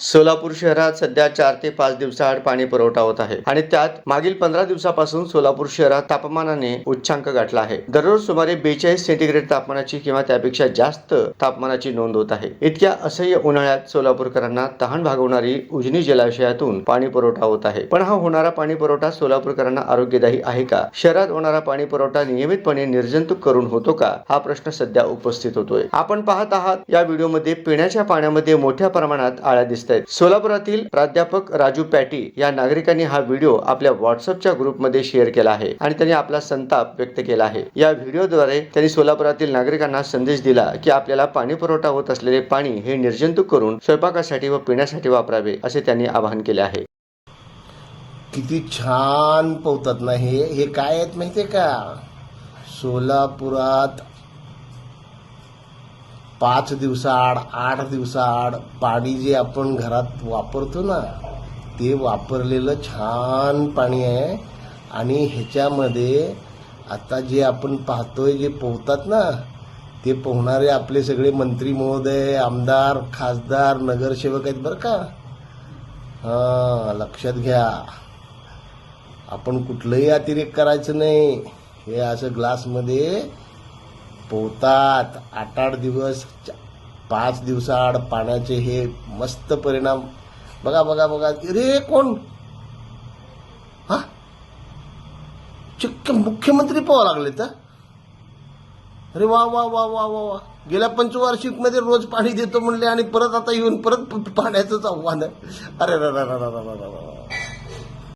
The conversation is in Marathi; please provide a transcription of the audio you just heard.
सोलापूर शहरात सध्या 4 ते 5 दिवसाआड पाणी पुरवठा होत आहे आणि त्यात मागील 15 दिवसापासून सोलापूर शहरात तापमानाने उच्चांक गाठला आहे। दररोज सुमारे 42 सेंटीग्रेड तापमानाची किंवा त्यापेक्षा जास्त तापमानाची नोंद होत आहे। इतक्या असह्य उन्हाळ्यात सोलापूरकरांना तहान भागवणारी उजनी जलाशयातून पाणी पुरवठा होत आहे। पण हा होणारा पाणी पुरवठा सोलापूरकरांना आरोग्यदायी आहे का? शहरात होणारा पाणी पुरवठा नियमितपणे निर्जंतुक करून होतो का? हा प्रश्न सध्या उपस्थित होतोय। आपण पाहत आहात या व्हिडिओमध्ये पिण्याच्या पाण्यामध्ये मोठ्या प्रमाणात आळ्या दिसतात। सोलापुरातील प्राध्यापक राजू पॅटी या नागरिकांनी हा व्हिडिओ आपल्या व्हॉट्सअपच्या ग्रुपमध्ये शेअर केला आहे आणि त्यांनी आपला संताप व्यक्त केला आहे। या व्हिडिओद्वारे त्यांनी सोलापुरातील नागरिकांना संदेश दिला की आपल्याला पाणी पुरवठा होत असलेले पाणी हे निर्जंतुक करून स्वयंपाकासाठी व पिण्यासाठी वापरावे असे त्यांनी आवाहन केले आहे। किती छान पोहतात ना हे काय आहेत माहितीये का? सोलापुरात 5 दिवसाआड 8 दिवसाआड पाणी जे आपण घरात वापरतो ना ते वापरलेलं छान पाणी आहे। आणि ह्याच्यामध्ये आता जे आपण पाहतोय जे पोहतात ना ते पोहणारे आपले सगळे मंत्री महोदय, आमदार, खासदार, नगरसेवक आहेत बरं का। लक्षात घ्या, आपण कुठलंही अतिरेक करायचं नाही। हे असं ग्लासमध्ये पोहतात 8-8 दिवस 5 दिवसाआड पाण्याचे हे मस्त परिणाम बघा बघा बघा। अरे कोण? हा चक्क मुख्यमंत्री पोहा लागले तर? अरे वा वा वा वा वा वा। गेल्या पंचवार्षिक मध्ये रोज पाणी देतो म्हणले आणि परत आता येऊन परत पाण्याचंच आव्हान आहे। अरे